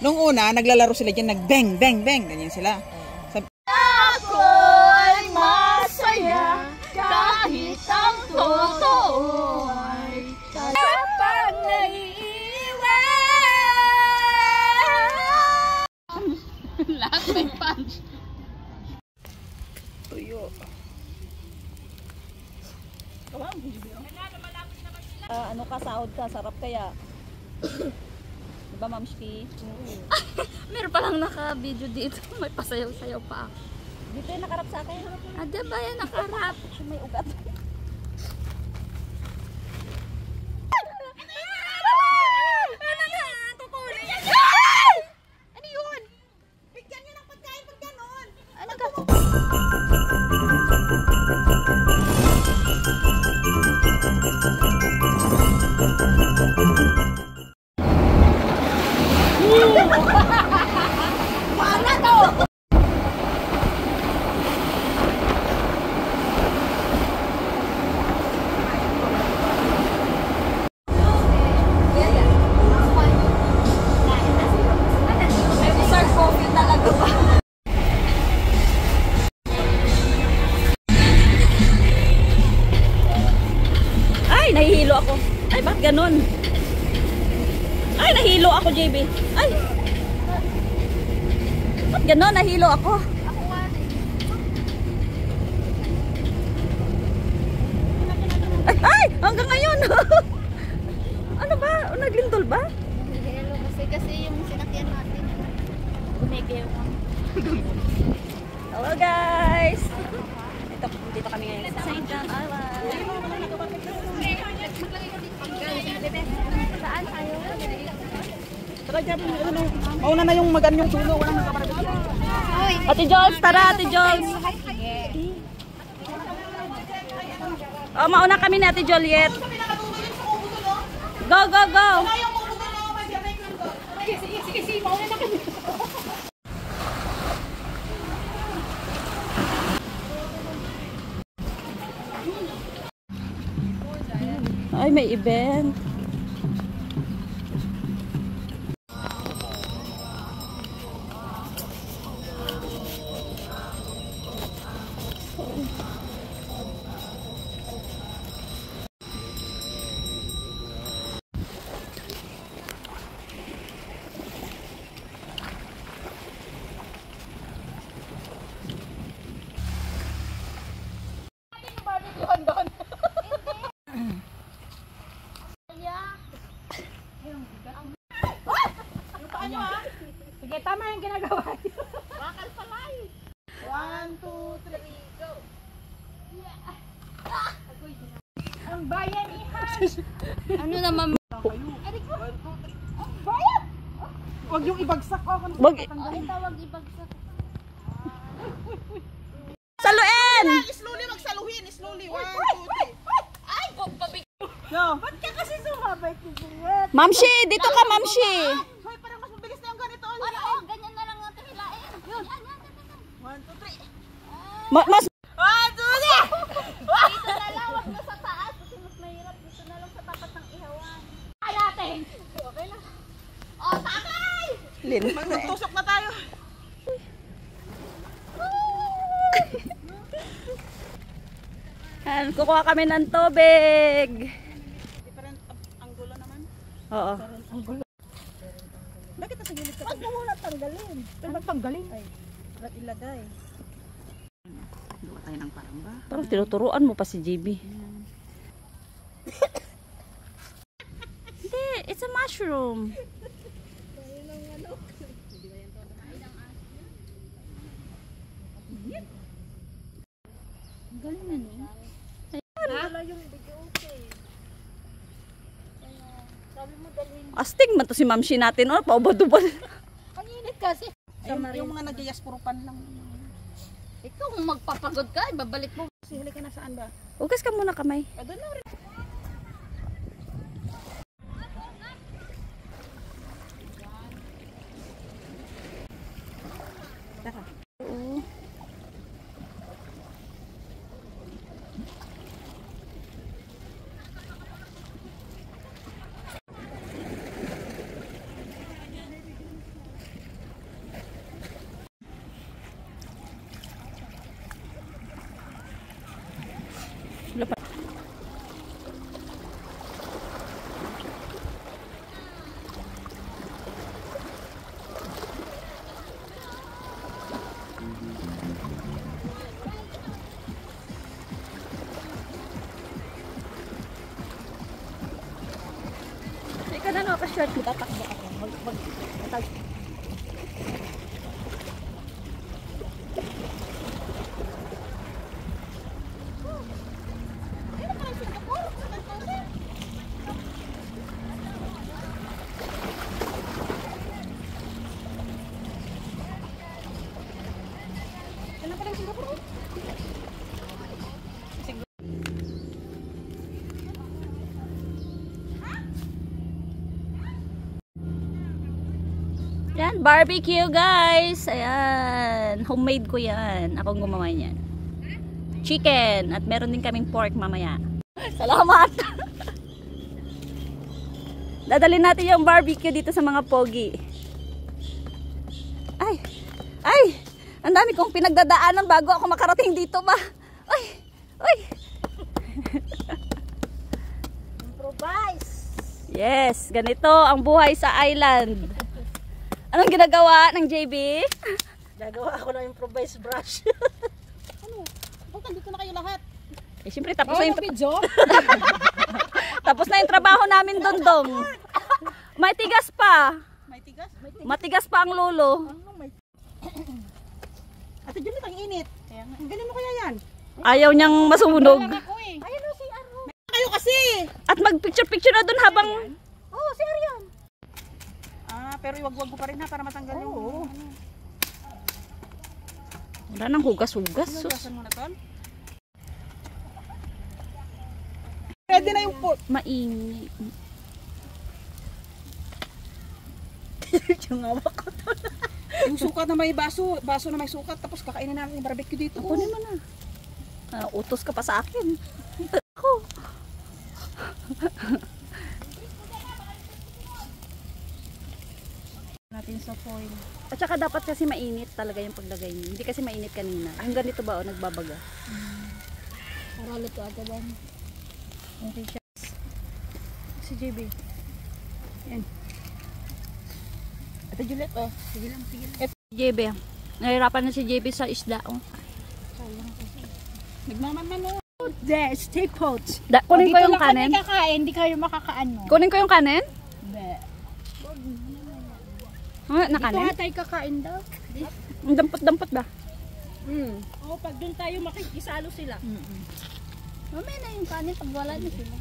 Nung una, naglalaro sila dyan, nag-bang, bang, bang. Ganyan sila. Ako ay masaya kahit ang totoo ay kapag naiiwan. Lahat may punch. Tuyo. Ano ka, sahod ka, sarap kaya. Diba, Ma'am Shki? Meron palang naka-video dito. May pasayaw-sayaw pa ako. Dito yung nakarap sa akin. Ah, diba yan nakarap? May ugat. Ano yun? Bigyan nyo ng pagkain pag gano'n. Ano ka? Mana to? Sir, coffee talaga ba? Ay, nahihilo ako. Ay, bakit ganun? Ay, nahilo ako, JB. Ay! Ba't gano'n? Nahilo ako. Ako nga. Ay! Ay! Hanggang ngayon! Ano ba? Naglindol ba? Hello, kasi yung sinakyan natin. Gumigaw. Hello, guys! Dito kami ngayon sa St. John Island. Saan tayo? Tara dyan, mauna na yung magan yung sulo, walang nakaparagod. Ate Jols, tara Ate Jols! Oh, mauna kami ni Ate Joliet. Go, go, go! Sige, mauna na kami. Ay, may event. Sige, tama yung ginagawa niyo. Bakal palay. 1, 2, 3, go! Ang bayan Ano naman? Huwag yung ibagsak ako. Wag. Ay, tawag ibagsak. Saluin! Slowly magsaluhin, slowly. 1, 2, 3. Ay, pabig. Go! Ba't ka kasi sumabay ko Juliet? Mamshi, dito ka, Mamshi. Hoy, parang mas mabilis na yung ganito. Oo, ganyan na lang natin hilain. Yun. 1, 2, 3. Mas 1, 2, 3! Dito na lang, wag na sa taas. Kasi mas mahirap. Dito na lang sa tapat ng ihawan. Ay, natin. Okay lang. Oh, takay! Magtusok na tayo. Kukuha kami ng tubig. Different angulo naman. Oo. Bakit nasa gilid ka? Wag mo muna tanggalin. Ano tanggalin? Ay, ba't ilagay? Gawa tayo ng paramba. Parang tinuturuan mo pa si JB. Hindi, it's a mushroom. Galing na niya. Wala yung video okay. Sabi mo dalhin. Astig man to si Mamshi natin. Oh, paubad-ubad. Ang init kasi. Yung mga nag-iyas puro pan lang. Ikaw kung magpapagod ka, babalik mo. Sihili ka na saan ba? Ugas ka muna kamay. Doon na rin. Oo. short, tatakbo ako. Yan, barbecue guys. Ayan, homemade ko yan. Akong gumawa niyan. Chicken. At meron din kaming pork mamaya. Salamat! Dadalhin natin yung barbecue dito sa mga pogi. Ay! Ay! Ang dami kong pinagdadaanan bago ako makarating dito ba? Ay! Ay! Improvise! Yes, ganito ang buhay sa island. Anong ginagawa ng JB? Gagawa ako ng improvise brush. Ano? Bakit dito na kayo lahat? Eh, siyempre tapos na yung video? tapos na yung trabaho namin, Dondong. May tigas pa. May tigas? Matigas pa ang lolo. Ate Juliet, ang init. Ang galing mo kaya yan? Ayaw niyang masunog. Ayun o, si Aro. Kayo kasi! At mag-picture-picture na dun habang... Oo, si Arian. Pero iwag-wag ko pa rin ha para matanggal yung... Wala nang hugas-hugas. Hugasan mo na tol. Ready na yung pot. Mainit. Yung hawak ko tol. Yung sukat na may baso na may sukat, tapos kakainin natin yung barbecue dito. Kunin mo na. Utos ka pa sa akin. Ako. Natin sa foil. At saka dapat kasi mainit talaga yung paglagay niyo. Hindi kasi mainit kanina. Ang ganito ba o nagbabaga? Para luto agad yan. Okay siya. Si JB. Yan. Ate Juliet, oh. Sige lang, sige lang. JB. Nahirapan na si JB sa isda. Oh. Nagmaman oh. There, stay put. Kunin ko yung kanin. Kakain, hindi kayo makakaano. Kunin ko yung kanin. Be. Na kanin? tayo kakain daw. Ang dampot-dampot ba? Oo, pag doon tayo makikisalo sila. Mamaya na yung kanin pag wala na sila.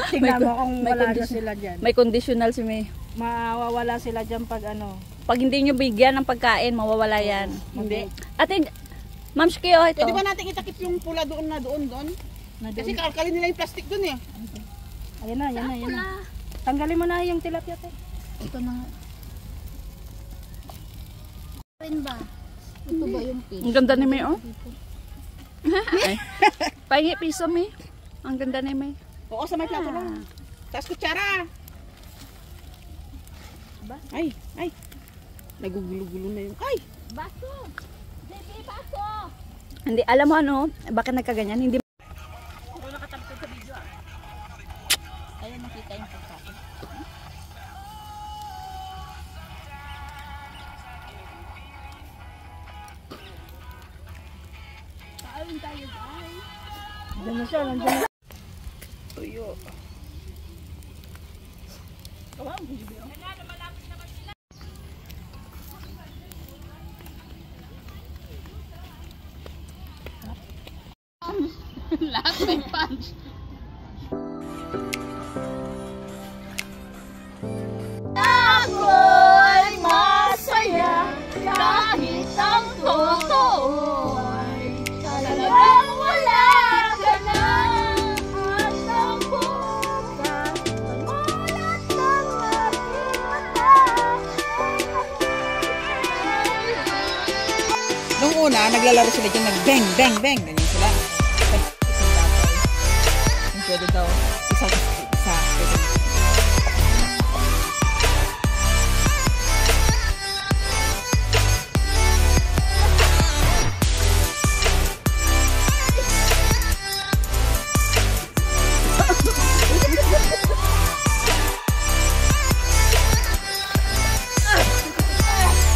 Tingnan mo kung may wala na condition. sila dyan. May conditional si May. Mawawala sila dyan pag ano. Pag hindi nyo bigyan ng pagkain, mawawala yan. Hindi. Ate, Ma'am Shiki, oh, ito. Pwede ba natin itakip yung pula doon na doon? Kasi kakalkalin nila yung plastic doon eh. Ayan na. Tanggalin mo na yung tilapia te. Ito na nga. Rin ba? Ito ba yung pin? Ang ganda ni May, oh. Ay. Pahingi piso, May. Ang ganda ni May. Oo, sa may plato lang. Tapos kutsara. Ay. Nagugulo-gulo na yung. Ay! Baso! JB, baso! Hindi, alam mo ano, bakit nagkaganyan? Hindi. Ayun, nakita yung pagkain. Kain tayo, guys. Nandiyan na. Tuyo. Lahat may punch. Ako'y masaya kahit ang totoo ay talagang wala ka na at ang bukas pagmulat ng aking mata. Nung una, naglalaro sila dyan, nag-bang, bang, bang. Ganyan sila. Yung pwede daw, isa.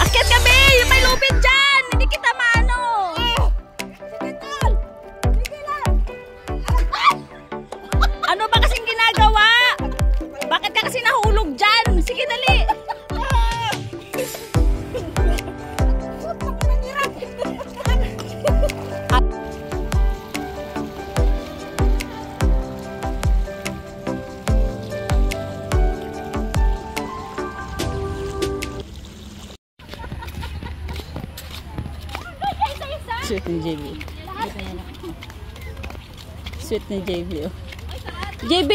Akyat kami! Yung may lupit dyan! Hindi kita maano! Ano ba kasing ginagawa? Sweet ni JB. Sweet ni JB, oh. JB!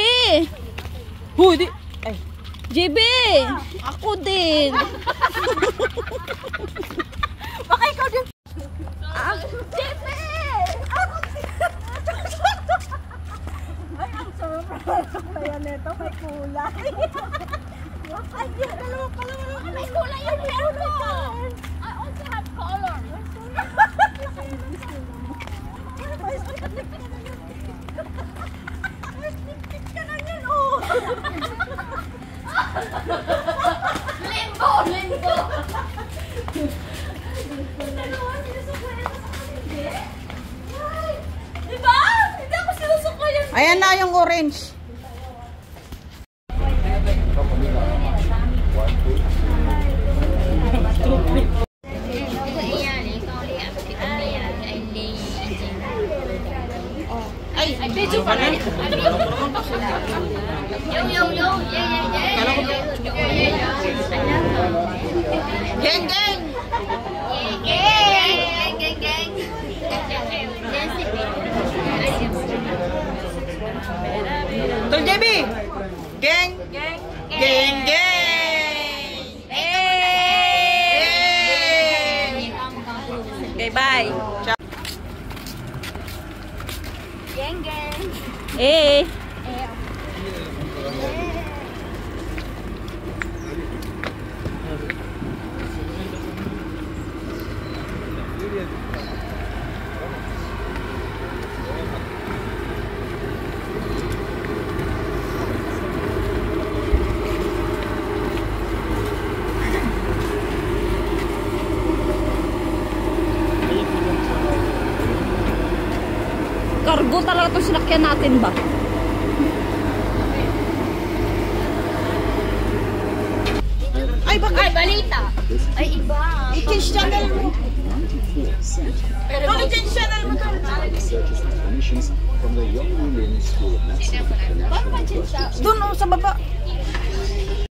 Huy, di! Ay. JB! Ako din! Baka ikaw din. JB! Ay, ang sarap. Kaya nito, may kulay. Ay, yun, dalawa pala. May kulay yung hair ko. I also have color. Limbo! Limbo! Diba? Hindi ako sinusukuyan. Ayan na yung orange. Ay, video pa rin. Yo, yo, yo. Yeah, yeah, yeah. Geng, geng! Gang, gang, gang. Tol JB! Geng! Gang, Geng, geng! Okay, bye. gang, gang. Eh. Cargo talaga ito sinakyan natin ba? Ay, baka! Ay, balita. Ay, iba. I-change channel mo. Tol, i-change channel mo. From the Young Women's School of Medicine, the National Doon, sa baba.